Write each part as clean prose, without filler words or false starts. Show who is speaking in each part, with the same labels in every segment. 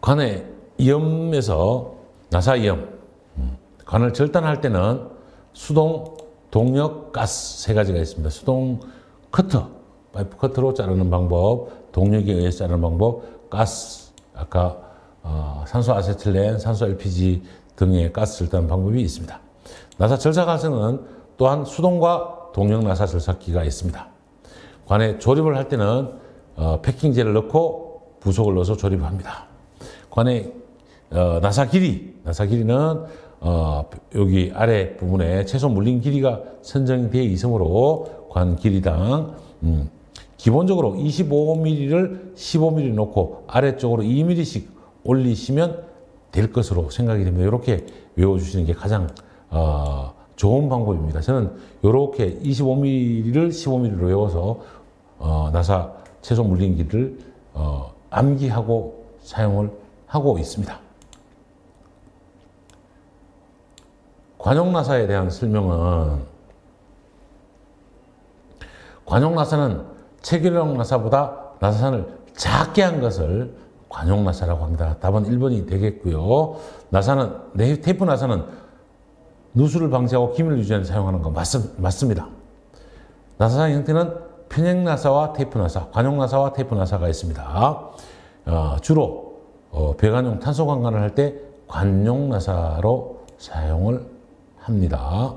Speaker 1: 관의 이염에서 나사이염, 관을 절단할 때는 수동, 동력, 가스 세 가지가 있습니다. 수동 커터, 파이프 커터로 자르는 방법, 동력에 의해서 자르는 방법, 가스, 아까 산소 아세틸렌, 산소 LPG 등의 가스 절단 방법이 있습니다. 나사 절삭 과정은 또한 수동과 동력 나사 절삭기가 있습니다. 관에 조립을 할 때는 패킹제를 넣고 부속을 넣어서 조립합니다. 관의 나사 길이는 여기 아래 부분에 최소 물린 길이가 선정되어 있으므로 관 길이당 기본적으로 25mm를 15mm 놓고 아래쪽으로 2mm씩 올리시면 될 것으로 생각이 됩니다. 이렇게 외워주시는 게 가장 좋은 방법입니다. 저는 이렇게 25mm를 15mm로 외워서 나사 최소 물린 길이를 암기하고 사용을 하고 있습니다. 관용나사에 대한 설명은, 관용나사는 체결용 나사보다 나사선을 작게 한 것을 관용나사라고 합니다. 답은 1번이 되겠고요. 테이프 나사는 누수를 방지하고 기밀을 유지하는 데 사용하는 거 맞습니다. 나사선의 형태는 편행나사와 테이프나사, 관용나사와 테이프나사가 있습니다. 주로 배관용 탄소관관을 할 때 관용나사로 사용을 합니다.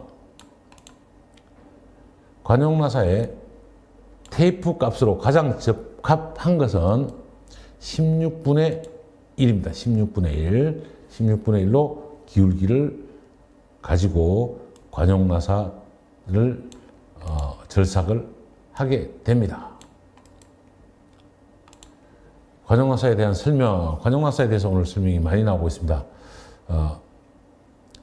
Speaker 1: 관용나사의 테이프 값으로 가장 적합한 것은 16분의 1입니다. 16분의 1. 16분의 1로 기울기를 가지고 관용나사를 절삭을 하게 됩니다. 관용나사에 대한 설명, 관용나사에 대해서 오늘 설명이 많이 나오고 있습니다.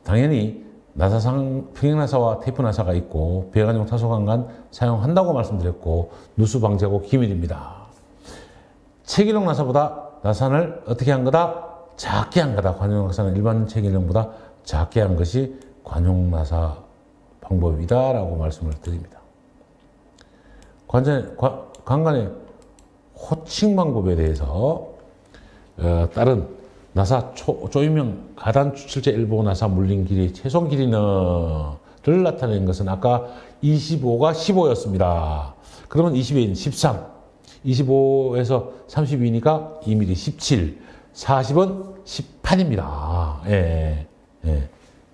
Speaker 1: 당연히 나사상 평행나사와 테이프나사가 있고 배관용 탄소관관 사용한다고 말씀드렸고 누수 방지하고 기밀입니다. 체결용 나사보다 나사선을 어떻게 한 거다? 작게 한 거다. 관용나사는 일반 체결용보다 작게 한 것이 관용나사 방법이다 라고 말씀을 드립니다. 관관의 호칭 방법에 대해서 다른 나사 조임형 가단 추출제 일보 나사 물린 길이 최소 길이는를 나타내는 것은 아까 25가 15였습니다. 그러면 20에 13, 25에서 32니까 2mm 17, 40은 18입니다. 예.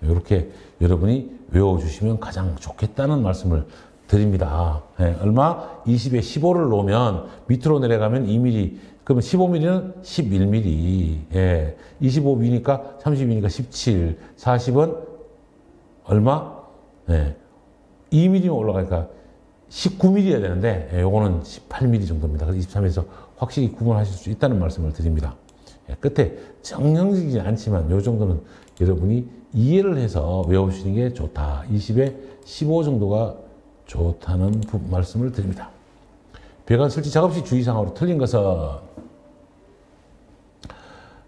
Speaker 1: 이렇게 여러분이 외워주시면 가장 좋겠다는 말씀을 드립니다. 얼마? 20에 15를 놓으면 밑으로 내려가면 2mm, 그러면 15mm는 11mm, 25mm니까 30mm니까 17, 40은 얼마? 2mm만 올라가니까 19mm여야 되는데 요거는 18mm 정도입니다. 그래서 23에서 확실히 구분하실 수 있다는 말씀을 드립니다. 끝에 정형적이지 않지만 요 정도는 여러분이 이해를 해서 외우시는 게 좋다. 20에 15 정도가 좋다는 말씀을 드립니다. 배관 설치 작업 시 주의사항으로 틀린 것은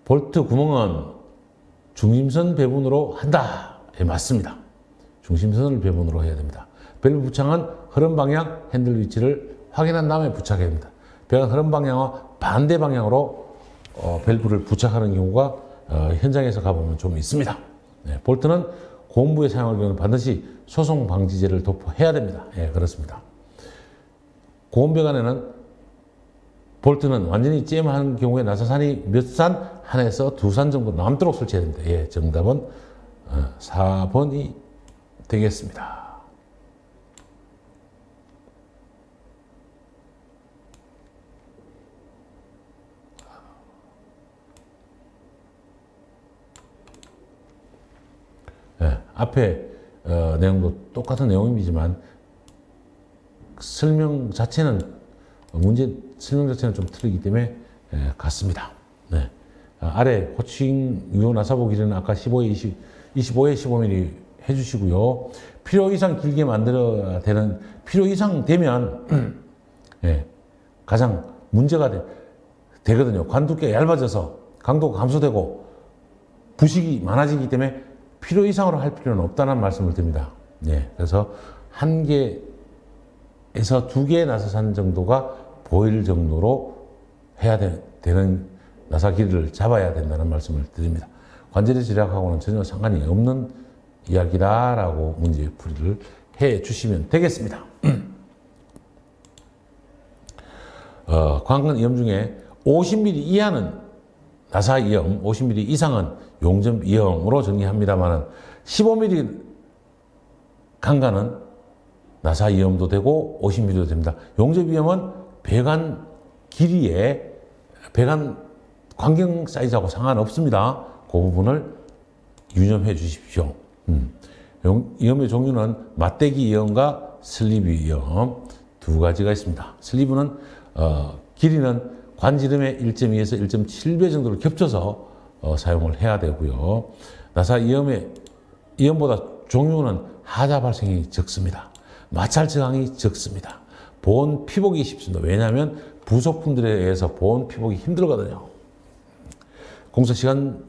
Speaker 1: 볼트 구멍은 중심선 배분으로 한다. 맞습니다. 중심선을 배분으로 해야 됩니다. 밸브 부착은 흐름 방향, 핸들 위치를 확인한 다음에 부착해야 됩니다. 배관 흐름 방향과 반대 방향으로 밸브를 부착하는 경우가 현장에서 가보면 좀 있습니다. 볼트는 고온부에 사용할 경우는 반드시 소송 방지제를 도포해야 됩니다. 그렇습니다. 고온배관에는 볼트는 완전히 잼한 경우에 나사선이 몇 산? 한에서 2산 정도 남도록 설치해야 됩니다. 정답은 4번이 되겠습니다. 앞에 내용도 똑같은 내용이지만 설명 자체는 설명 자체는 좀 틀리기 때문에 같습니다. 아래 호칭 유효 나사보 길이는 아까 25에 15mm 해주시고요. 필요 이상 길게 만들어야 되는, 필요 이상 되면 가장 문제가 되거든요. 관 두께가 얇아져서 강도가 감소되고 부식이 많아지기 때문에 필요 이상으로 할 필요는 없다는 말씀을 드립니다. 그래서 1개에서 2개의 나사선 정도가 보일 정도로 해야 되는 나사 길이를 잡아야 된다는 말씀을 드립니다. 관절의 지략하고는 전혀 상관이 없는 이야기다라고 문제 풀이를 해 주시면 되겠습니다. 관건이염 중에 50mm 이하는 나사이염, 50mm 이상은 용접이염으로 정리합니다만 15mm 강간은 나사이염도 되고 50mm도 됩니다. 용접이염은 배관 길이에 배관 광경 사이즈하고 상관없습니다. 그 부분을 유념해 주십시오. 이염의 종류는 맞대기 이염과 슬리브 이염 두 가지가 있습니다. 슬리브는 길이는 관지름의 1.2에서 1.7배 정도를 겹쳐서 사용을 해야 되고요. 나사 이염보다 종류는 하자 발생이 적습니다. 마찰 저항이 적습니다. 보온 피복이 쉽습니다. 왜냐하면 부속품들에 의해서 보온 피복이 힘들거든요. 공사시간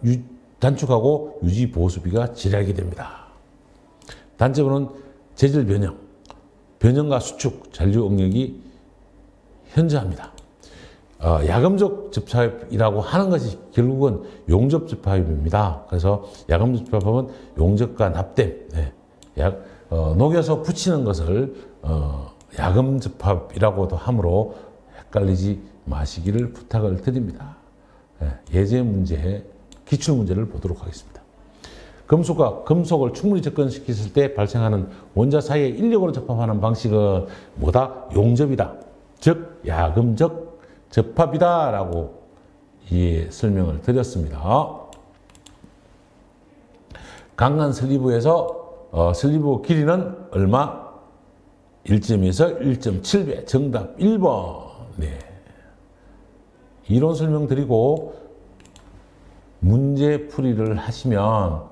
Speaker 1: 단축하고 유지 보수비가 절약이 됩니다. 단점은 재질 변형, 변형과 수축, 잔류 응력이 현저합니다. 야금적 접합이라고 하는 것이 결국은 용접 접합입니다. 그래서 야금적 접합은 용접과 납땜, 녹여서 붙이는 것을 야금 접합이라고도 하므로 헷갈리지 마시기를 부탁을 드립니다. 예제 문제, 기출 문제를 보도록 하겠습니다. 금속과 금속을 충분히 접근시켰을 때 발생하는 원자 사이에 인력으로 접합하는 방식은 뭐다? 용접이다. 즉 야금적 접합이다 라고 설명을 드렸습니다. 강간 슬리브에서 슬리브 길이는 얼마? 1.2에서 1.7배. 정답 1번. 네. 이론 설명 드리고 문제 풀이를 하시면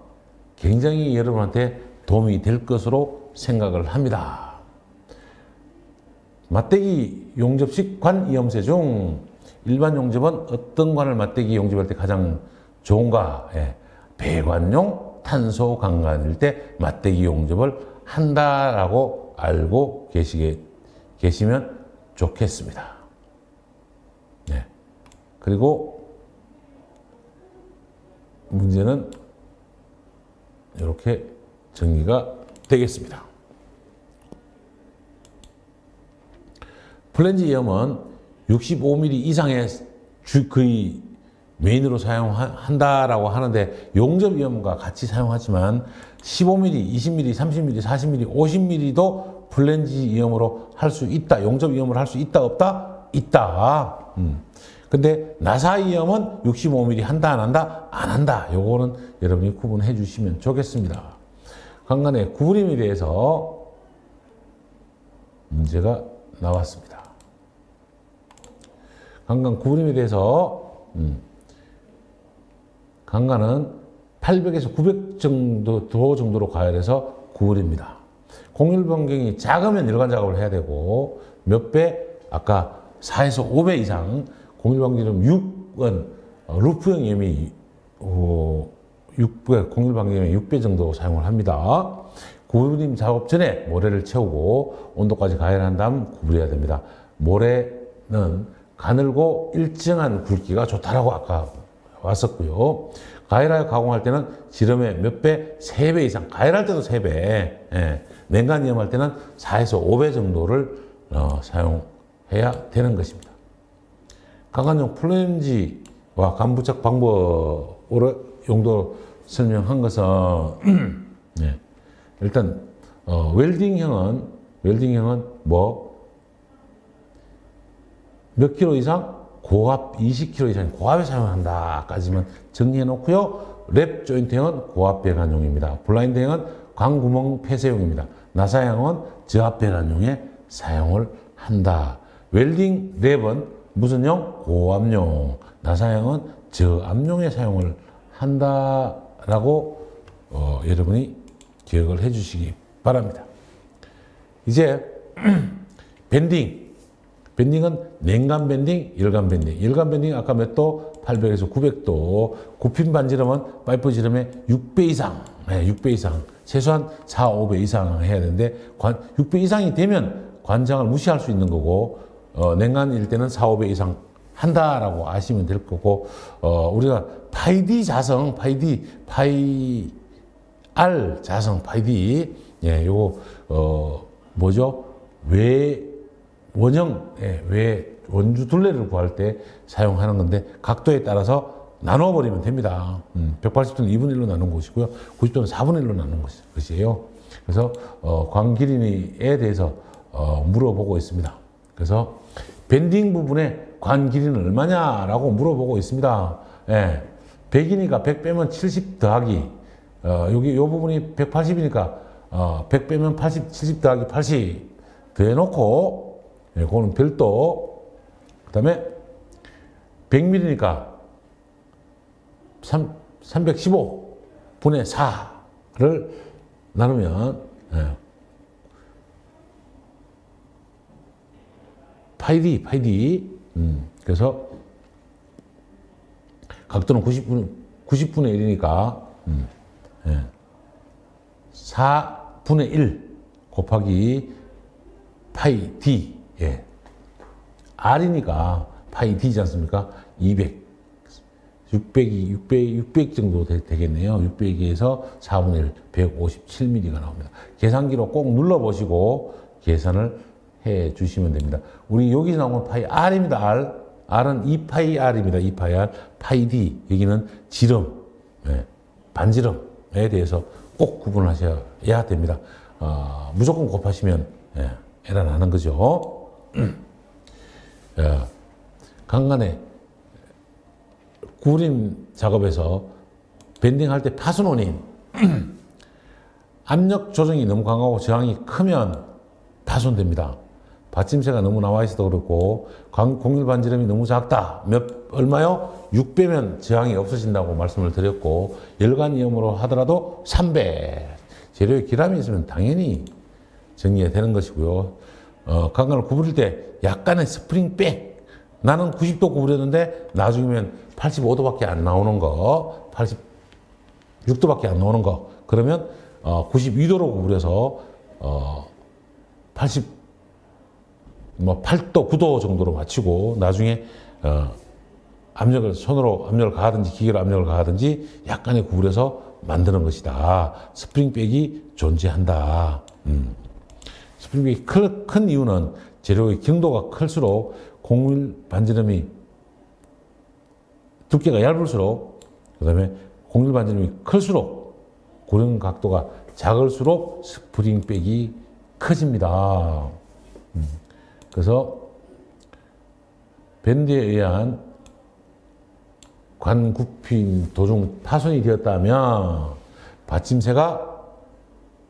Speaker 1: 굉장히 여러분한테 도움이 될 것으로 생각을 합니다. 맞대기 용접식 관 이염새 중 일반 용접은 어떤 관을 맞대기 용접할 때 가장 좋은가? 배관용 탄소 강간일 때 맞대기 용접을 한다라고 알고 계시면 좋겠습니다. 네. 그리고 문제는 이렇게 정리가 되겠습니다. 플랜지 이염은 65mm 이상의 거의 메인으로 사용한다라고 하는데 용접 이염과 같이 사용하지만 15mm, 20mm, 30mm, 40mm, 50mm도 플랜지 이염으로 할 수 있다. 용접 이염을 할 수 있다, 없다? 있다. 근데 나사 이염은 65mm 한다, 안 한다? 안 한다. 요거는 여러분이 구분해 주시면 좋겠습니다. 강간의 구부림에 대해서 문제가 나왔습니다. 강간 구부림에 대해서 강간은 800에서 900 정도로 가열해서 구부립니다. 공률 변경이 작으면 일관 작업을 해야 되고 몇 배? 아까 4에서 5배 이상 공률 변경이 6은 루프형 이염이 6배, 공률 변경이 6배 정도 사용을 합니다. 구부림 작업 전에 모래를 채우고 온도까지 가열한 다음 구부려야 됩니다. 모래는 가늘고 일정한 굵기가 좋다라고 아까 왔었고요. 가열하여 가공할 때는 지름의 몇 배? 3배 이상. 가열할 때도 3배. 냉간 이염할 때는 4에서 5배 정도를 사용해야 되는 것입니다. 강간용 플랜지와 간부착 방법으로 용도 설명한 것은 일단 웰딩형은 몇 킬로 이상? 고압 20kg 이상 고압에 사용한다까지만 정리해 놓고요. 랩 조인트형은 고압 배관용입니다. 블라인드형은 광구멍 폐쇄용입니다. 나사형은 저압 배관용에 사용을 한다. 웰딩 랩은 무슨 용? 고압용. 나사형은 저압용에 사용을 한다라고 여러분이 기억을 해 주시기 바랍니다. 이제 밴딩. 밴딩은 냉간 밴딩, 열간 밴딩. 열간 밴딩 아까 몇 도? 800에서 900도. 굽힌 반지름은 파이프 지름의 6배 이상. 6배 이상. 최소한 4, 5배 이상 해야 되는데 6배 이상이 되면 관장을 무시할 수 있는 거고 냉간일 때는 4, 5배 이상 한다라고 아시면 될 거고, 우리가 파이 D 자성, 파이 R 자성, 파이 D, 예, 요거, 뭐죠? 원형, 예, 원주 둘레를 구할 때 사용하는 건데, 각도에 따라서 나눠버리면 됩니다. 180도는 2분의 1로 나눈 것이고요. 90도는 4분의 1로 나눈 것이에요. 그래서, 광 길이에 대해서, 물어보고 있습니다. 그래서, 밴딩 부분에 관 길이는 얼마냐라고 물어보고 있습니다. 예. 100이니까 100 빼면 70 더하기, 여기 요 부분이 180이니까, 100 빼면 80, 70 더하기 80 더해놓고, 예, 그거는 별도, 그 다음에 100mm니까 315 분의 4를 나누면, 예, 파이 D. 그래서 각도는 90분의 1이니까, 예, 4분의 1 곱하기 파이 D, 예. R이니까 파이 D지 않습니까? 200. 600 정도 되겠네요. 600에서 4분의 1, 157mm가 나옵니다. 계산기로 꼭 눌러보시고 계산을 해 주시면 됩니다. 우리 여기 나오는 파이 R입니다. R은 2파이 R입니다. 2파이 R. 파이 D, 여기는 지름, 예, 반지름에 대해서 꼭 구분하셔야 됩니다. 무조건 곱하시면, 예, 에러 나는 거죠. 간간에 구림 작업에서 밴딩할 때 파손원인 압력 조정이 너무 강하고 저항이 크면 파손됩니다. 받침새가 너무 나와 있어도 그렇고, 공률 반지름이 너무 작다. 얼마요? 6배면 저항이 없어진다고 말씀을 드렸고, 열간이염으로 하더라도 3배. 재료에 기람이 있으면 당연히 정리가 되는 것이고요. 강간을 구부릴 때 약간의 스프링 백. 나는 90도 구부렸는데 나중이면 85도밖에 안 나오는 거, 86도밖에 안 나오는 거. 그러면 92도로 구부려서 8도, 9도 정도로 맞추고 나중에 손으로 압력을 가하든지 기계로 압력을 가하든지 약간의 구부려서 만드는 것이다. 스프링백이 존재한다. 스프링백이 큰 이유는 재료의 경도가 클수록 공률 반지름이 두께가 얇을수록, 그 다음에 공률 반지름이 클수록 고령 각도가 작을수록 스프링백이 커집니다. 그래서 밴드에 의한 관 굽힘 도중 파손이 되었다면 받침새가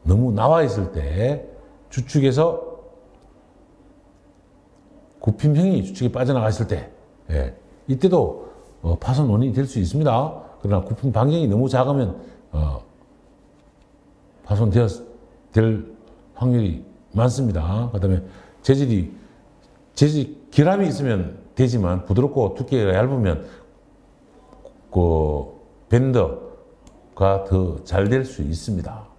Speaker 1: 너무 나와 있을 때 주축에서 굽힘형이 주축에 빠져나갔을 때, 예, 이때도 파손 원인이 될 수 있습니다. 그러나 굽힘 반경이 너무 작으면 파손될 확률이 많습니다. 그 다음에 재질 기람이 있으면 되지만 부드럽고 두께가 얇으면 그 밴더가 더 잘 될 수 있습니다.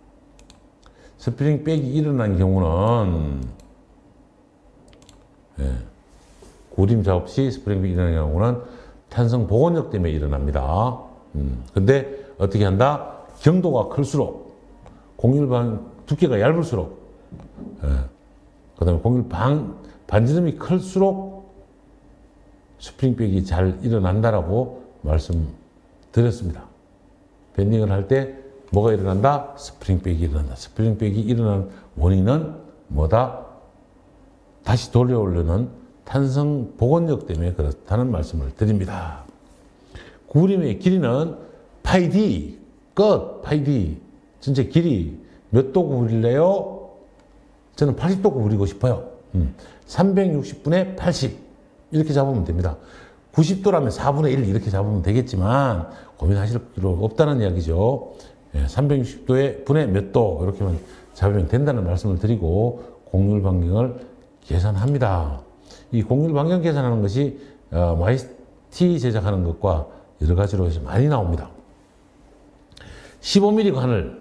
Speaker 1: 스프링 백이 일어난 경우는, 예, 고림 작업 시 스프링 백이 일어나는 경우는 탄성 복원력 때문에 일어납니다. 근데 어떻게 한다? 경도가 클수록, 두께가 얇을수록, 예, 그 다음에 공률 반지름이 클수록 스프링백이 잘 일어난다라고 말씀드렸습니다. 밴딩을 할 때 뭐가 일어난다? 스프링백이 일어난다. 스프링백이 일어나는 원인은 뭐다? 다시 돌려오려는 탄성 복원력 때문에 그렇다는 말씀을 드립니다. 구부림의 길이는 파이 D, 파이 D. 전체 길이 몇 도 구부릴래요? 저는 80도 구부리고 싶어요. 360분의 80 이렇게 잡으면 됩니다. 90도라면 4분의 1 이렇게 잡으면 되겠지만 고민하실 필요 없다는 이야기죠. 360도에 분의 몇 도 이렇게만 잡으면 된다는 말씀을 드리고 공률 반경을 계산합니다. 이 공률 반경 계산하는 것이 YT 제작하는 것과 여러 가지로 해서 많이 나옵니다. 15mm 관을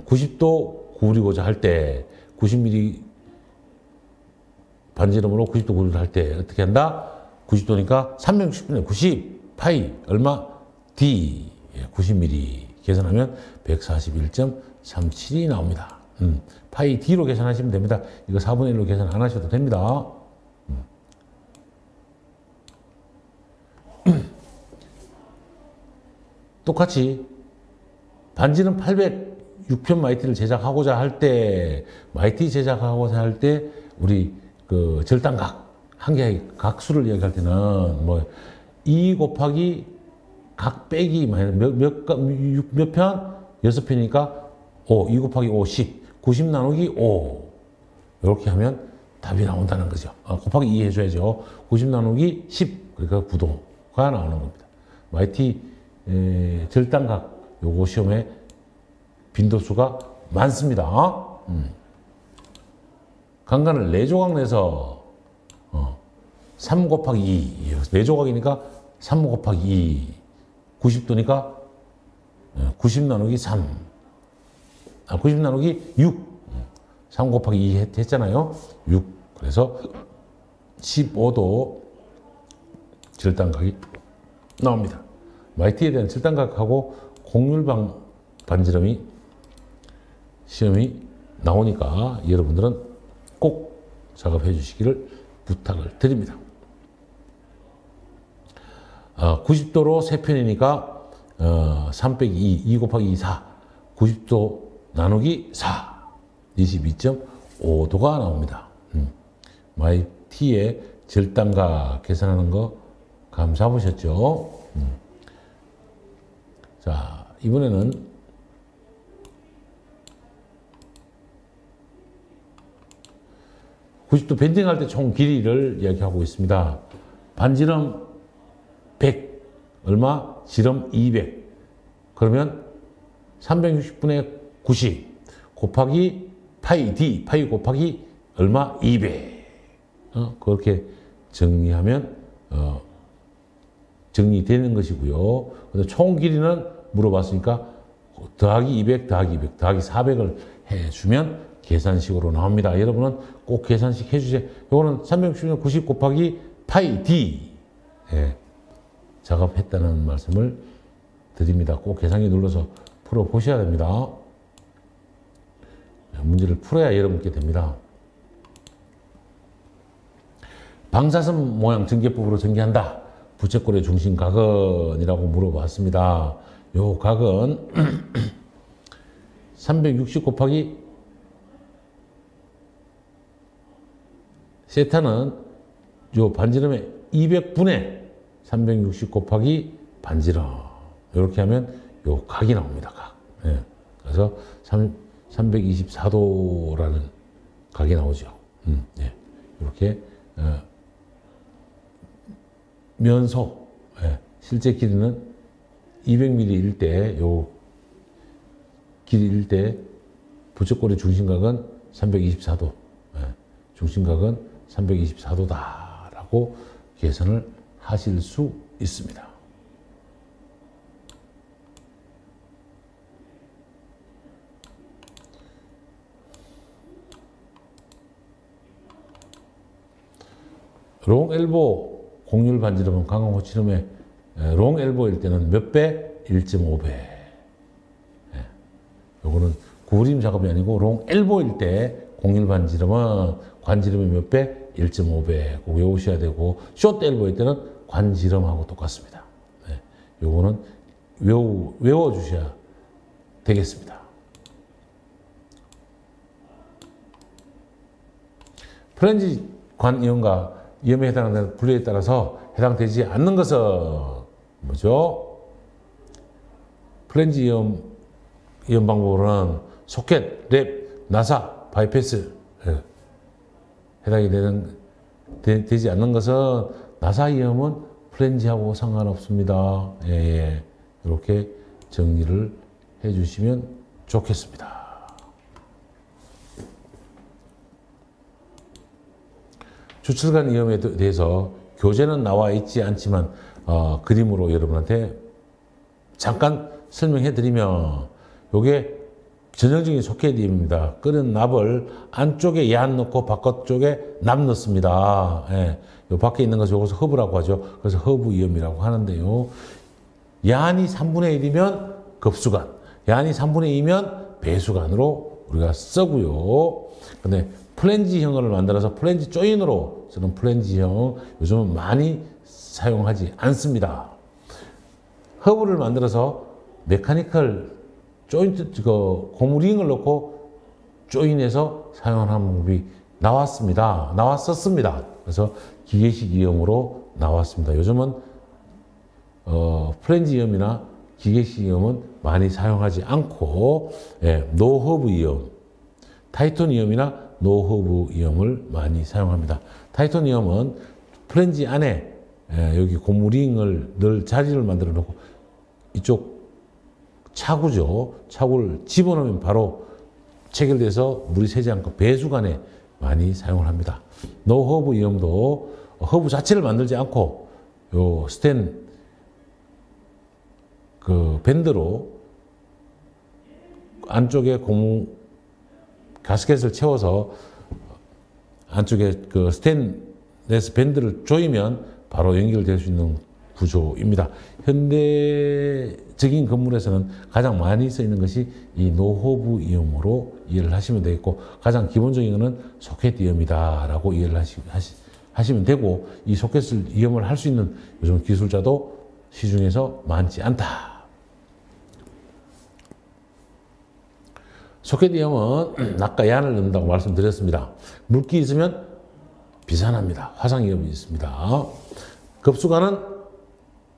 Speaker 1: 90도 구부리고자 할 때 90mm 반지름으로 90도 구부리를 할 때 어떻게 한다? 90도니까 360분의 90 파이 얼마? D 90mm 계산하면 141.37이 나옵니다. 파이 D로 계산하시면 됩니다. 이거 4분의 1로 계산 안 하셔도 됩니다. 똑같이 반지름 806편 마이티를 제작하고자 할 때, 우리 그 절단각, 한 개의 각수를 이야기할 때는 뭐 2 곱하기 각 빼기 몇 편? 6편이니까 5, 2 곱하기 5, 10, 90 나누기 5 이렇게 하면 답이 나온다는 거죠. 곱하기 2 해줘야죠. 90 나누기 10, 그러니까 9도가 나오는 겁니다. 마이티 절단각 요거 시험에 빈도수가 많습니다. 강간을 4조각 내서 3 곱하기 2, 4조각이니까 3 곱하기 2, 90도니까 90 나누기 3, 90 나누기 6, 3 곱하기 2 했잖아요. 6, 그래서 15도 절단각이 나옵니다. 마이티에 대한 절단각하고 곡률방 반지름이 시험이 나오니까 여러분들은 꼭 작업해 주시기를 부탁을 드립니다. 90도로 3편이니까 3 빼기 2 곱하기 2, 4, 90도 나누기 4, 22.5도가 나옵니다. 마이티의 절단각 계산하는 거 감 잡으셨죠? 자, 이번에는 (90도) 밴딩할 때 총 길이를 이야기하고 있습니다. 반지름 100, 얼마? 지름 200. 그러면 360분의 90 곱하기 파이 D, 파이 곱하기 얼마? 200. 그렇게 정리하면 정리되는 것이고요. 그래서 총 길이는 물어봤으니까 더하기 200, 더하기 200, 더하기 400을 해주면 계산식으로 나옵니다. 여러분은 꼭 계산식 해주세요. 이거는 360분 90 곱하기 파이 D 작업했다는 말씀을 드립니다. 꼭 계산기 눌러서 풀어보셔야 됩니다. 문제를 풀어야 여러분께 됩니다. 방사선 모양 전개법으로 전개한다. 부채꼴의 중심 각은이라고 물어봤습니다. 요 각은 360 곱하기 세타는 요 반지름의 200분의 360 곱하기 반지름. 이렇게 하면 요 각이 나옵니다. 각. 그래서 324도라는 각이 나오죠. 이렇게 면소 실제 길이는 200mm일 때, 요 길이일 때 부채꼴의 중심각은 324도, 중심각은 324도다라고 계산을 하실 수 있습니다. 롱 엘보 곡률 반지름은 강한 호치름의 롱 엘보일 때는 몇 배? 1.5배. 요거는 구부림 작업이 아니고 롱 엘보일 때 곡률 반지름은 관지름이 몇 배? 1.5배. 꼭 외우셔야 되고 숏 엘보일 때는 관지름하고 똑같습니다. 요거는 외워주셔야 되겠습니다. 플랜지 관 이온과 이염에 해당하는 분류에 따라서 해당되지 않는 것은 뭐죠? 플랜지 이염 방법으로는 소켓, 랩, 나사, 바이패스 해당이 되지 않는 것은 나사 이염은 플랜지하고 상관없습니다. 이렇게 정리를 해주시면 좋겠습니다. 주철관 이염에 대해서 교재는 나와 있지 않지만 그림으로 여러분한테 잠깐 설명해 드리면 요게 전형적인 소켓이입니다. 끓은 납을 안쪽에 얀 넣고 바깥쪽에 납 넣습니다. 예. 요 밖에 있는 것을 여기서 허브라고 하죠. 그래서 허브이염이라고 하는데요. 얀이 3분의 1이면 급수관, 얀이 3분의 2면 배수관으로 우리가 쓰고요. 근데 플랜지형을 만들어서 플랜지 조인으로 쓰는 플랜지형 요즘은 많이 사용하지 않습니다. 허브를 만들어서 메카니컬 조인트, 고무링을 넣고 조인해서 사용하는 방법이 나왔었습니다. 그래서 기계식 이염으로 나왔습니다. 요즘은 플랜지 이염이나 기계식 이염은 많이 사용하지 않고 노허브 이염, 타이톤 이염이나 노허브 이염을 많이 사용합니다. 타이톤 이염은 플랜지 안에 여기 고무링을 넣을 자리를 만들어 놓고 이쪽 차구죠. 차구를 집어넣으면 바로 체결돼서 물이 새지 않고 배수관에 많이 사용을 합니다. 노허브 이염도 허브 자체를 만들지 않고 요 스텐 밴드로 안쪽에 고무 가스켓을 채워서 안쪽에 스테인레스 밴드를 조이면 바로 연결될 수 있는 구조입니다. 현대적인 건물에서는 가장 많이 쓰이는 것이 이 노허브 이염으로 이해를 하시면 되겠고, 가장 기본적인 것은 소켓 이염이다라고 이해를 하시면 되고, 이 소켓을 이염을 할 수 있는 요즘 기술자도 시중에서 많지 않다. 소켓 이염은 아까 얀을 넣는다고 말씀드렸습니다. 물기 있으면 비산합니다. 화상 이염이 있습니다. 급수관은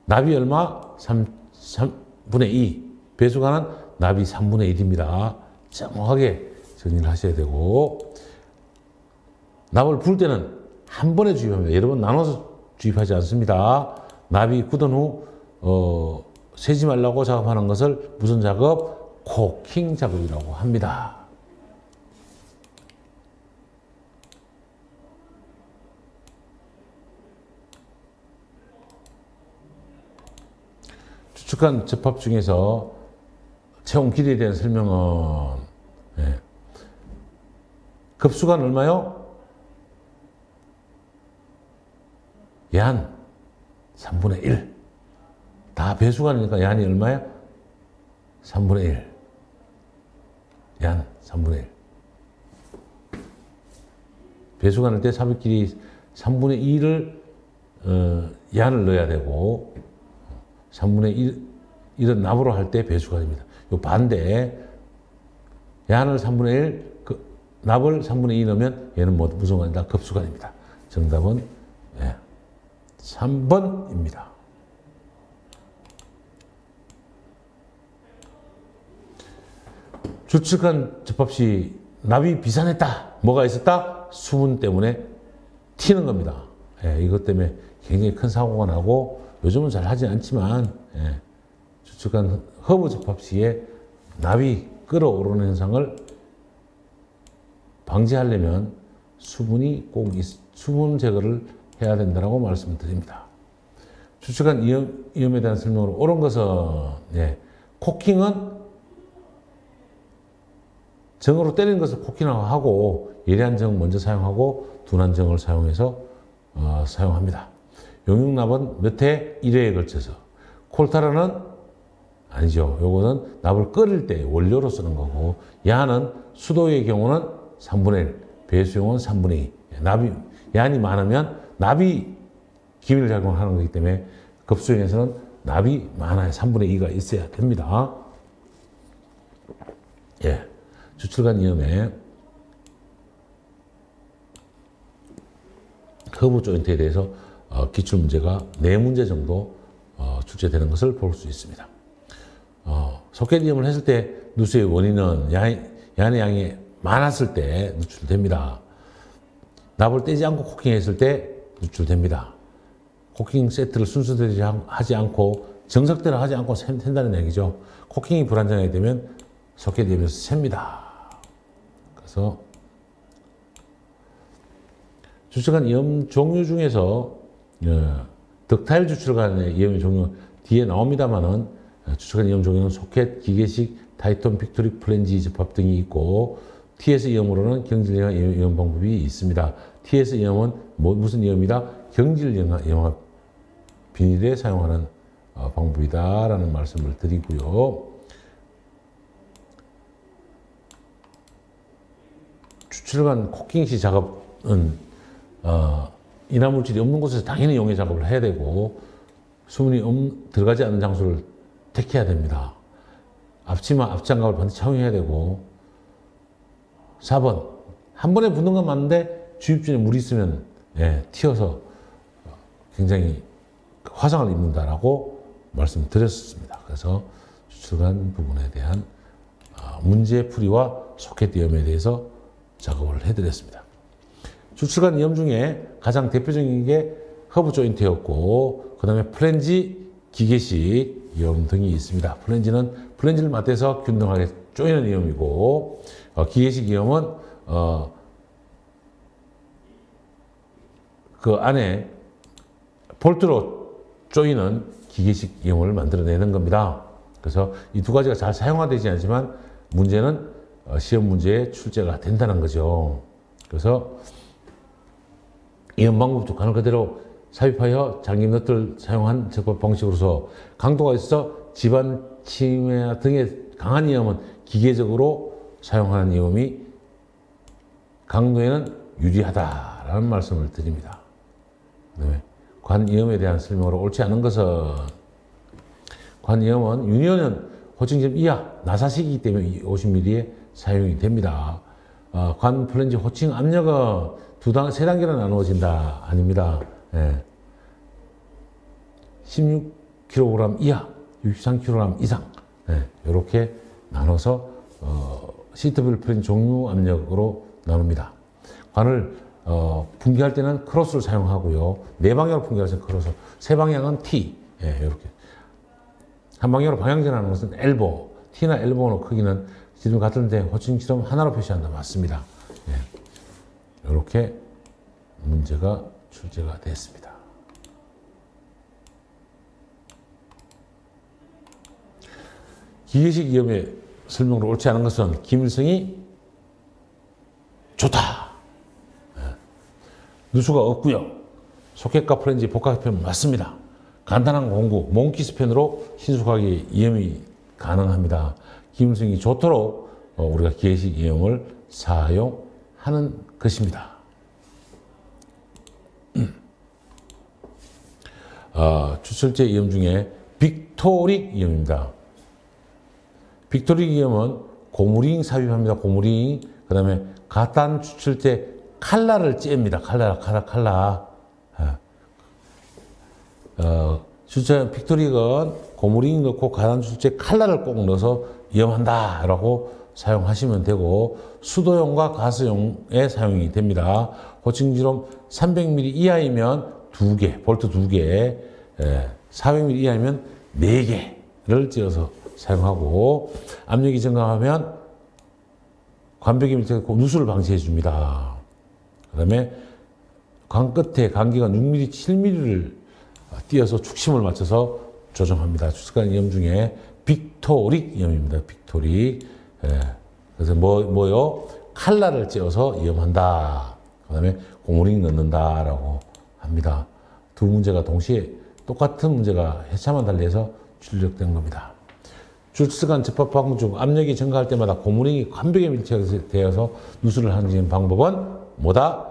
Speaker 1: 납이 얼마? 3분의 2. 배수관은 납이 3분의 1입니다. 정확하게 정리를 하셔야 되고, 납을 부을 때는 한 번에 주입합니다. 여러 번 나눠서 주입하지 않습니다. 납이 굳은 후 새지 말라고 작업하는 것을 무슨 작업? 코킹 작업이라고 합니다. 추측한 접합 중에서 채용 길이에 대한 설명은 급수관 얼마요? 얀 3분의 1. 다 배수관이니까 얀이 얼마야? 3분의 1. 얀 3분의 1. 배수관할 때 삽입 길이 3분의 2를 얀을 넣어야 되고 3분의 1은 납으로 할 때 배수관입니다. 요 반대 얀을 3분의 1, 납을 3분의 2 넣으면 얘는 무슨 관이다? 급수관입니다. 정답은 3번입니다. 추측한 접합 시 납이 비산했다. 뭐가 있었다? 수분 때문에 튀는 겁니다. 이것 때문에 굉장히 큰 사고가 나고 요즘은 잘 하지 않지만 추측한 허브 접합 시에 납이 끓어오르는 현상을 방지하려면 수분 제거를 해야 된다고 말씀드립니다. 추측한 이염에 대한 설명으로 옳은 것은 코킹은 정으로 때리는 것을 코킹하고 예리한 정 먼저 사용하고 둔한 정을 사용해서 사용합니다. 용융납은 몇 회? 1회에 걸쳐서. 콜타르는 아니죠. 요거는 납을 끓일 때 원료로 쓰는 거고, 얀은 수도의 경우는 3분의 1, 배수용은 3분의 2. 얀이 많으면 납이 기밀 작용을 하는 거기 때문에 급수용에서는 납이 많아야 3분의 2가 있어야 됩니다. 추출관 이염에 허브 조인트에 대해서 기출문제가 4문제 정도 출제되는 것을 볼 수 있습니다. 소켓 이염을 했을 때 누수의 원인은 얀의 양이 많았을 때 누출됩니다. 납을 떼지 않고 코킹했을 때 누출됩니다. 코킹 세트를 순서대로 하지 않고 정석대로 하지 않고 샌다는 얘기죠. 코킹이 불안정하게 되면 소켓 이염에서 셉니다. 그래서 추출관 이염 종류 중에서 덕타일 추출관의 이염의 종류 뒤에 나옵니다만은 추측한 이염 종류는 소켓, 기계식, 타이톤, 빅토리, 플랜지 접합 등이 있고 TS 이염으로는 경질영화 이염 방법이 있습니다. TS 이염은 무슨 이염이다? 경질영화 비닐에 사용하는 방법이다라는 말씀을 드리고요. 추출관 코킹시 작업은 인화물질이 없는 곳에서 당연히 용해 작업을 해야 되고 수분이 들어가지 않는 장소를 택해야 됩니다. 앞치마, 앞장갑을 반드시 착용해야 되고 4번 한 번에 붓는 건 맞는데 주입진에 물이 있으면 튀어서 굉장히 화상을 입는다라고 말씀드렸습니다. 그래서 추출관 부분에 대한 문제풀이와 소켓 이염에 대해서 작업을 해드렸습니다. 추출관 이염 중에 가장 대표적인 게 허브 조인트였고 그 다음에 플랜지 기계식 이염 등이 있습니다. 플랜지를 맞대서 균등하게 조이는 이염이고 기계식 이염은 그 안에 볼트로 조이는 기계식 이염을 만들어내는 겁니다. 그래서 이 두 가지가 잘 사용화되지 않지만 문제는 시험 문제에 출제가 된다는 거죠. 그래서 이염 방법도 가는 그대로 삽입하여 잠김 너트를 사용한 접합 방식으로서 강도가 있어 집안 치매 등의 강한 이염은 기계적으로 사용하는 이염이 강도에는 유리하다라는 말씀을 드립니다. 네. 관이염에 대한 설명으로 옳지 않은 것은 관이염은 유니온은 호칭점 이하 나사식이기 때문에 50ml에 사용이 됩니다. 관 플랜지 호칭 압력은 3단계로 나누어진다 아닙니다. 16kg 이하, 63kg 이상 이렇게 나눠서 시트별 플랜지 종류 압력으로 나눕니다. 관을 분기할 때는 크로스를 사용하고요. 4방향으로 분기할 때는 크로스, 3방향은 T 이렇게. 한 방향으로 방향전하는 것은 엘보, T나 엘보의 크기는 지금 같은데 호칭처럼 하나로 표시한다. 맞습니다. 이렇게 문제가 출제가 됐습니다. 기계식 이염의 설명으로 옳지 않은 것은 기밀성이 좋다. 누수가 없고요. 소켓과 플랜지 복합편 맞습니다. 간단한 공구, 몽키스펜으로 신속하게 이염이 가능합니다. 기밀성이 좋도록 우리가 기계식 이염을 사용하는 것입니다. 추출제 이염 중에 빅토릭 이염입니다. 빅토릭 이염은 고무링 삽입합니다. 고무링. 그 다음에 가탄 추출제 칼라를 잽니다. 칼라. 추출제 빅토릭은 고무링 넣고 가탄 추출제 칼라를 꼭 넣어서 이염한다 라고 사용하시면 되고 수도용과 가스용에 사용이 됩니다. 호칭지름 300ml 이하이면 2개, 볼트 2개, 400ml 이하이면 4개를 찧어서 사용하고 압력이 증가하면 관벽이 밀착되고 누수를 방지해 줍니다. 그 다음에 관 끝에 간기가 6mm, 7mm를 띄어서 축심을 맞춰서 조정합니다. 추측한 이염 중에 빅토릭 이염입니다. 빅토릭. 그래서 뭐요? 칼라를 찧어서 이염한다. 그 다음에 고무링 넣는다라고 합니다. 두 문제가 동시에 똑같은 문제가 해차만 달리해서 출력된 겁니다. 추측한 접합 방법 중 압력이 증가할 때마다 고무링이 관벽에 밀착되어서 누수를 하는 방법은 뭐다?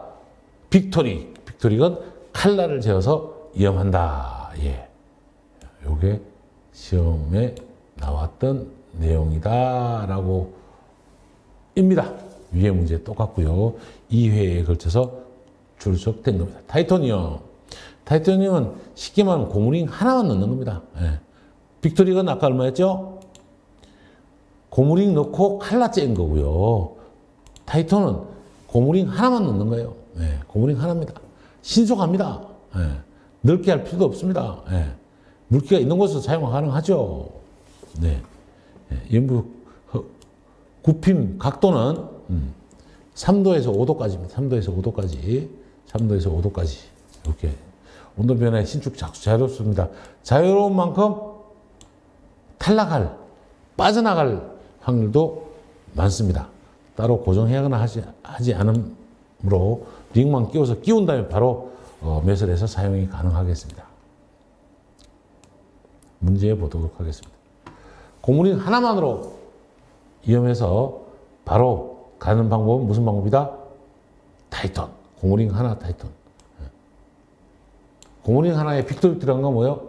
Speaker 1: 빅토릭. 빅토릭은 칼라를 재어서 이염한다. 요게 시험에 나왔던 내용이다라고 입니다. 위에 문제 똑같고요. 2회에 걸쳐서 출석된 겁니다. 타이토니움. 타이토니움은 쉽게 말하면 고무링 하나만 넣는 겁니다. 빅토릭은 아까 얼마였죠? 고무링 넣고 칼라 짠 거고요. 타이토는 고무링 하나만 넣는 거예요. 고무링 하나입니다. 신속합니다. 넓게 할 필요도 없습니다. 물기가 있는 곳에서 사용 가능하죠. 연부 굽힘 각도는 3도에서 5도까지입니다. 3도에서 5도까지. 3도에서 5도까지. 이렇게. 온도 변화에 신축 자유롭습니다. 자유로운 만큼 탈락할, 빠져나갈 확률도 많습니다. 따로 고정해야거나 하지 않으므로 링만 끼운 다음에 바로 매설을 해서 사용이 가능하겠습니다. 문제 보도록 하겠습니다. 고무링 하나만으로 이용해서 바로 가는 방법은 무슨 방법이다? 타이톤. 고무링 하나 타이톤. 고무링 하나에 빅토리 들어간 거 뭐요?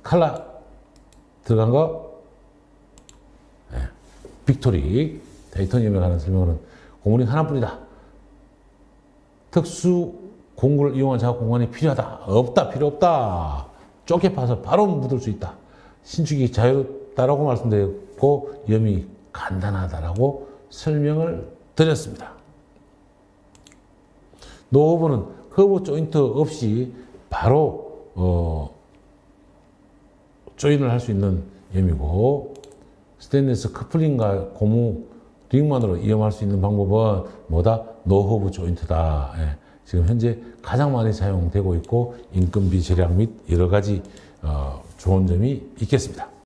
Speaker 1: 칼라 들어간 거? 네. 빅토리. 타이토니움에 관한 설명은 고무링 하나뿐이다. 특수 공구를 이용한 작업 공간이 필요하다. 없다. 필요 없다. 쪼개 파서 바로 묻을 수 있다. 신축이 자유롭다라고 말씀드렸고 염이 간단하다라고 설명을 드렸습니다. 노허브는 허브 조인트 없이 바로 조인을 할 수 있는 염이고 스테인리스 커플링과 고무 링만으로 이용할 수 있는 방법은 뭐다? 노허브 조인트다. 예. 지금 현재 가장 많이 사용되고 있고 인건비 절약 및 여러 가지 좋은 점이 있겠습니다.